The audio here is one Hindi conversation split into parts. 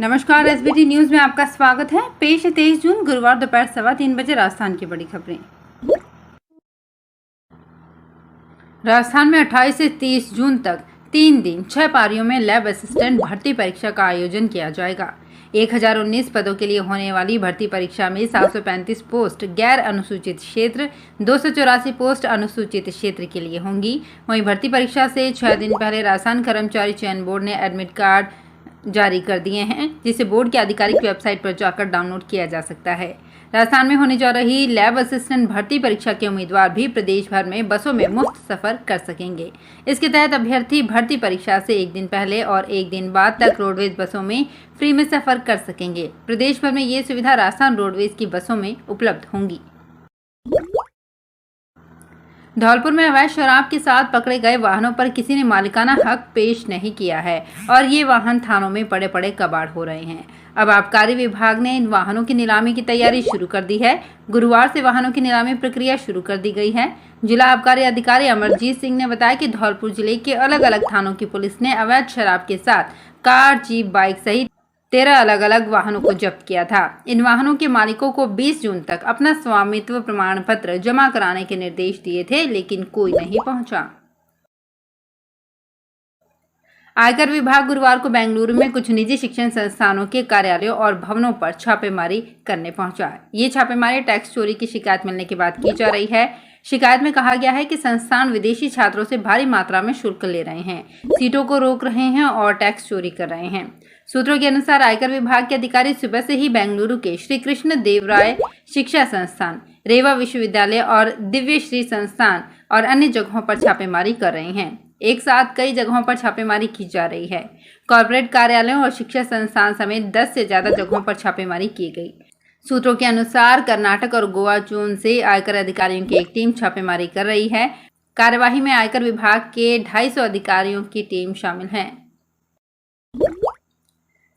नमस्कार, एसबीटी न्यूज में आपका स्वागत है। पेश है 23 जून गुरुवार दोपहर 3:15 बजे राजस्थान की बड़ी खबरें। राजस्थान में 28 से 30 जून तक 3 दिन 6 पारियों में लैब असिस्टेंट भर्ती परीक्षा का आयोजन किया जाएगा। 1019 पदों के लिए होने वाली भर्ती परीक्षा में 735 पोस्ट गैर अनुसूचित क्षेत्र, 284 पोस्ट अनुसूचित क्षेत्र के लिए होंगी। वहीं भर्ती परीक्षा से 6 दिन पहले राजस्थान कर्मचारी चयन बोर्ड ने एडमिट कार्ड जारी कर दिए हैं, जिसे बोर्ड की आधिकारिक वेबसाइट पर जाकर डाउनलोड किया जा सकता है। राजस्थान में होने जा रही लैब असिस्टेंट भर्ती परीक्षा के उम्मीदवार भी प्रदेश भर में बसों में मुफ्त सफर कर सकेंगे। इसके तहत अभ्यर्थी भर्ती परीक्षा से एक दिन पहले और एक दिन बाद तक रोडवेज बसों में फ्री में सफर कर सकेंगे। प्रदेश भर में ये सुविधा राजस्थान रोडवेज की बसों में उपलब्ध होंगी। धौलपुर में अवैध शराब के साथ पकड़े गए वाहनों पर किसी ने मालिकाना हक पेश नहीं किया है और ये वाहन थानों में पड़े पड़े कबाड़ हो रहे हैं। अब आबकारी विभाग ने इन वाहनों की नीलामी की तैयारी शुरू कर दी है। गुरुवार से वाहनों की नीलामी प्रक्रिया शुरू कर दी गई है। जिला आबकारी अधिकारी अमरजीत सिंह ने बताया कि धौलपुर जिले के अलग अलग थानों की पुलिस ने अवैध शराब के साथ कार, जीप, बाइक सहित 13 अलग अलग वाहनों को जब्त किया था। इन वाहनों के मालिकों को 20 जून तक अपना स्वामित्व प्रमाण पत्र जमा कराने के निर्देश दिए थे, लेकिन कोई नहीं पहुंचा। आयकर विभाग गुरुवार को बेंगलुरु में कुछ निजी शिक्षण संस्थानों के कार्यालयों और भवनों पर छापेमारी करने पहुंचा। ये छापेमारी टैक्स चोरी की शिकायत मिलने के बाद की जा रही है। शिकायत में कहा गया है कि संस्थान विदेशी छात्रों से भारी मात्रा में शुल्क ले रहे हैं, सीटों को रोक रहे हैं और टैक्स चोरी कर रहे हैं। सूत्रों के अनुसार आयकर विभाग के अधिकारी सुबह से ही बेंगलुरु के श्री कृष्ण देव राय शिक्षा संस्थान, रेवा विश्वविद्यालय और दिव्य श्री संस्थान और अन्य जगहों पर छापेमारी कर रहे हैं। एक साथ कई जगहों पर छापेमारी की जा रही है। कॉर्पोरेट कार्यालयों और शिक्षा संस्थान समेत 10 से ज्यादा जगहों पर छापेमारी की गई। सूत्रों के अनुसार कर्नाटक और गोवा जोन से आयकर अधिकारियों की एक टीम छापेमारी कर रही है। कार्यवाही में आयकर विभाग के 250 अधिकारियों की टीम शामिल है।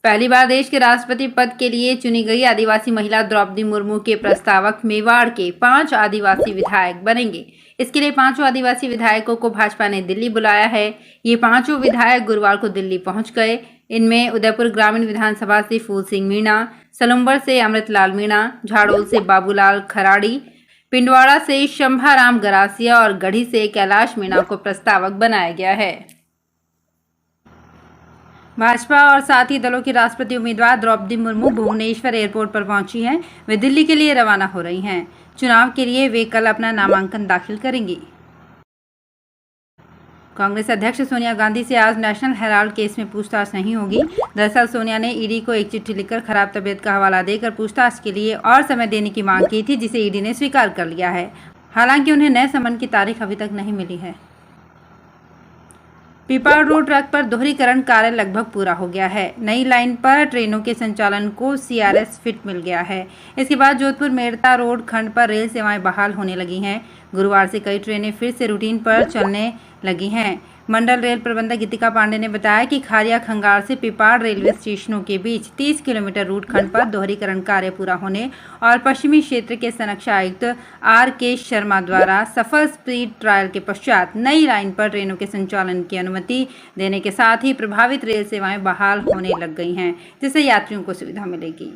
पहली बार देश के राष्ट्रपति पद के लिए चुनी गई आदिवासी महिला द्रौपदी मुर्मू के प्रस्तावक मेवाड़ के 5 आदिवासी विधायक बनेंगे। इसके लिए 5 आदिवासी विधायकों को भाजपा ने दिल्ली बुलाया है। ये 5 विधायक गुरुवार को दिल्ली पहुंच गए। इनमें उदयपुर ग्रामीण विधानसभा से फूल सिंह मीणा, सलुम्बर से अमृतलाल मीणा, झाड़ोल से बाबूलाल खराड़ी, पिंडवाड़ा से शंभाराम गरासिया और गढ़ी से कैलाश मीणा को प्रस्तावक बनाया गया है। भाजपा और साथी दलों की राष्ट्रपति उम्मीदवार द्रौपदी मुर्मू भुवनेश्वर एयरपोर्ट पर पहुंची हैं। वे दिल्ली के लिए रवाना हो रही हैं। चुनाव के लिए वे कल अपना नामांकन दाखिल करेंगी। कांग्रेस अध्यक्ष सोनिया गांधी से आज नेशनल हेराल्ड केस में पूछताछ नहीं होगी। दरअसल सोनिया ने ईडी को एक चिट्ठी लिखकर खराब तबीयत का हवाला देकर पूछताछ के लिए और समय देने की मांग की थी, जिसे ईडी ने स्वीकार कर लिया है। हालांकि उन्हें नए समन की तारीख अभी तक नहीं मिली है। पीपाड़ रोड ट्रैक पर दोहरीकरण कार्य लगभग पूरा हो गया है। नई लाइन पर ट्रेनों के संचालन को सीआरएस फिट मिल गया है। इसके बाद जोधपुर मेड़ता रोड खंड पर रेल सेवाएं बहाल होने लगी हैं। गुरुवार से कई ट्रेनें फिर से रूटीन पर चलने लगी हैं। मंडल रेल प्रबंधक गीतिका पांडे ने बताया कि खारिया खंगार से पिपाड़ रेलवे स्टेशनों के बीच 30 किलोमीटर रूट खंड पर दोहरीकरण कार्य पूरा होने और पश्चिमी क्षेत्र के संरक्षा आयुक्त आर.के. शर्मा द्वारा सफल स्पीड ट्रायल के पश्चात नई लाइन पर ट्रेनों के संचालन की अनुमति देने के साथ ही प्रभावित रेल सेवाएं बहाल होने लग गई हैं, जिससे यात्रियों को सुविधा मिलेगी।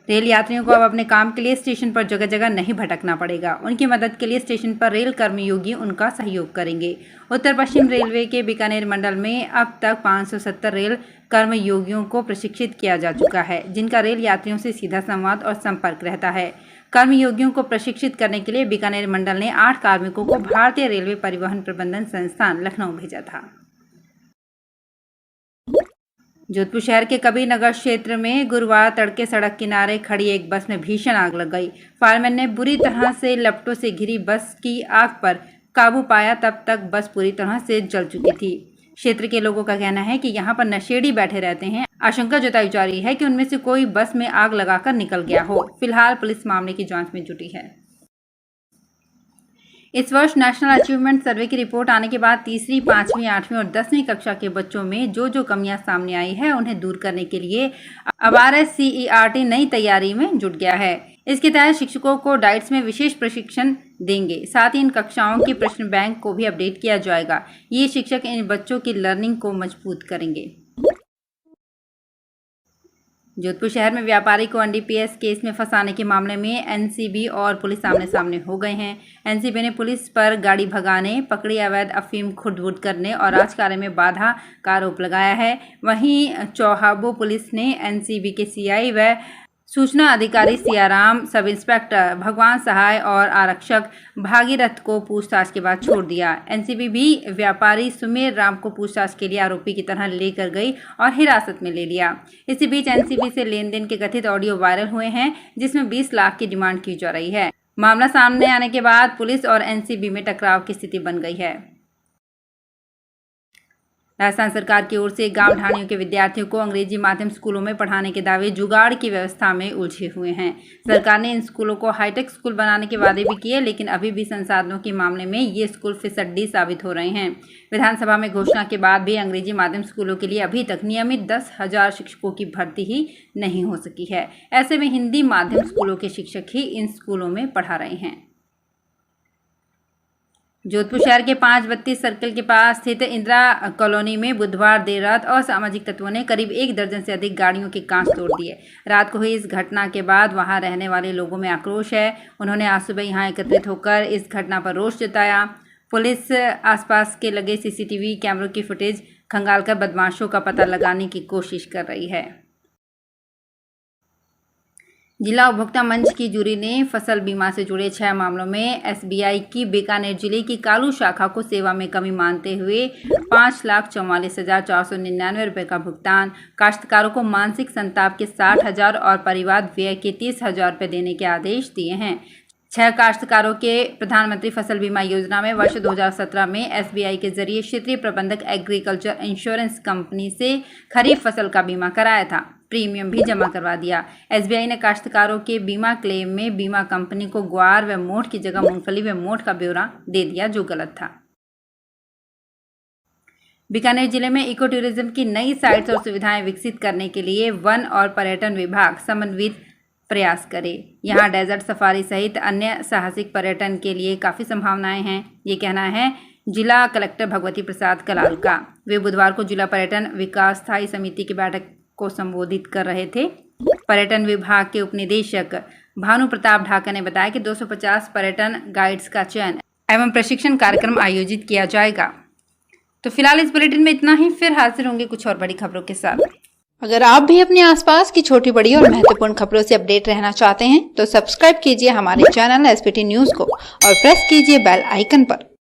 रेल यात्रियों को अब अपने काम के लिए स्टेशन पर जगह जगह नहीं भटकना पड़ेगा। उनकी मदद के लिए स्टेशन पर रेल कर्मयोगी उनका सहयोग करेंगे। उत्तर पश्चिम रेलवे के बीकानेर मंडल में अब तक 570 रेल कर्मयोगियों को प्रशिक्षित किया जा चुका है, जिनका रेल यात्रियों से सीधा संवाद और संपर्क रहता है। कर्मयोगियों को प्रशिक्षित करने के लिए बीकानेर मंडल ने 8 कार्मिकों को भारतीय रेलवे परिवहन प्रबंधन संस्थान लखनऊ भेजा था। जोधपुर शहर के कबीर नगर क्षेत्र में गुरुवार तड़के सड़क किनारे खड़ी एक बस में भीषण आग लग गई। फायरमैन ने बुरी तरह से लपटों से घिरी बस की आग पर काबू पाया, तब तक बस पूरी तरह से जल चुकी थी। क्षेत्र के लोगों का कहना है कि यहां पर नशेड़ी बैठे रहते हैं। आशंका जताई जा रही है कि उनमें से कोई बस में आग लगाकर निकल गया हो। फिलहाल पुलिस मामले की जांच में जुटी है। इस वर्ष नेशनल अचीवमेंट सर्वे की रिपोर्ट आने के बाद 3री, 5वीं, 8वीं और 10वीं कक्षा के बच्चों में जो कमियां सामने आई है, उन्हें दूर करने के लिए अब RSCERT नई तैयारी में जुट गया है। इसके तहत शिक्षकों को डाइट्स में विशेष प्रशिक्षण देंगे। साथ ही इन कक्षाओं की प्रश्न बैंक को भी अपडेट किया जाएगा। ये शिक्षक इन बच्चों की लर्निंग को मजबूत करेंगे। जोधपुर शहर में व्यापारी को एनडीपीएस केस में फंसाने के मामले में एनसीबी और पुलिस आमने सामने हो गए हैं। एनसीबी ने पुलिस पर गाड़ी भगाने, पकड़ी अवैध अफीम खुर्द-बुर्द करने और राजकार्य में बाधा का आरोप लगाया है। वहीं चौहाबो पुलिस ने एनसीबी के सीआई व सूचना अधिकारी सियाराम, सब इंस्पेक्टर भगवान सहाय और आरक्षक भागीरथ को पूछताछ के बाद छोड़ दिया। एनसीबी भी व्यापारी सुमेर राम को पूछताछ के लिए आरोपी की तरह लेकर गई और हिरासत में ले लिया। इसी बीच एनसीबी से लेन देन के कथित ऑडियो वायरल हुए हैं, जिसमें 20 लाख की डिमांड की जा रही है। मामला सामने आने के बाद पुलिस और एनसीबी में टकराव की स्थिति बन गई है। राजस्थान सरकार की ओर से गांव ढाणियों के विद्यार्थियों को अंग्रेजी माध्यम स्कूलों में पढ़ाने के दावे जुगाड़ की व्यवस्था में उलझे हुए हैं। सरकार ने इन स्कूलों को हाईटेक स्कूल बनाने के वादे भी किए, लेकिन अभी भी संसाधनों के मामले में ये स्कूल फिसड्डी साबित हो रहे हैं। विधानसभा में घोषणा के बाद भी अंग्रेजी माध्यम स्कूलों के लिए अभी तक नियमित 10,000 शिक्षकों की भर्ती ही नहीं हो सकी है। ऐसे में हिंदी माध्यम स्कूलों के शिक्षक ही इन स्कूलों में पढ़ा रहे हैं। जोधपुर शहर के 532 सर्किल के पास स्थित इंदिरा कॉलोनी में बुधवार देर रात असामाजिक तत्वों ने करीब 1 दर्जन से अधिक गाड़ियों के कांच तोड़ दिए। रात को हुई इस घटना के बाद वहां रहने वाले लोगों में आक्रोश है। उन्होंने आज सुबह यहां एकत्रित होकर इस घटना पर रोष जताया। पुलिस आसपास के लगे सीसीटीवी कैमरों की फुटेज खंगालकर बदमाशों का पता लगाने की कोशिश कर रही है। जिला उपभोक्ता मंच की जूरी ने फसल बीमा से जुड़े 6 मामलों में एसबीआई की बीकानेर जिले की कालू शाखा को सेवा में कमी मानते हुए 5,44,499 रुपये का भुगतान, काश्तकारों को मानसिक संताप के 60,000 और परिवार व्यय के 30,000 रुपये देने के आदेश दिए हैं। 6 काश्तकारों के प्रधानमंत्री फसल बीमा योजना में वर्ष 2017 में एसबीआई के जरिए क्षेत्रीय प्रबंधक एग्रीकल्चर इंश्योरेंस कंपनी से खरीफ फसल का बीमा कराया था। प्रीमियम भी जमा करवा दिया। एसबीआई ने काश्तकारों के बीमा क्लेम में बीमा कंपनी को ग्वार व मोठ की जगह मूंगफली व मोठ का ब्यौरा दे दिया, जो गलत था। बीकानेर जिले में इको टूरिज्म की नई साइट्स और सुविधाएं विकसित करने के लिए वन और पर्यटन विभाग समन्वित प्रयास करे। यहाँ डेजर्ट सफारी सहित अन्य साहसिक पर्यटन के लिए काफ़ी संभावनाएं हैं, ये कहना है जिला कलेक्टर भगवती प्रसाद कलाल का। वे बुधवार को जिला पर्यटन विकास स्थायी समिति की बैठक को संबोधित कर रहे थे। पर्यटन विभाग के उपनिदेशक भानु प्रताप ढाका ने बताया कि 250 पर्यटन गाइड्स का चयन एवं प्रशिक्षण कार्यक्रम आयोजित किया जाएगा। तो फिलहाल इस बुलेटिन में इतना ही, फिर हाजिर होंगे कुछ और बड़ी खबरों के साथ। अगर आप भी अपने आसपास की छोटी बड़ी और महत्वपूर्ण खबरों से अपडेट रहना चाहते हैं तो सब्सक्राइब कीजिए हमारे चैनल एसपीटी न्यूज को और प्रेस कीजिए बेल आइकन पर।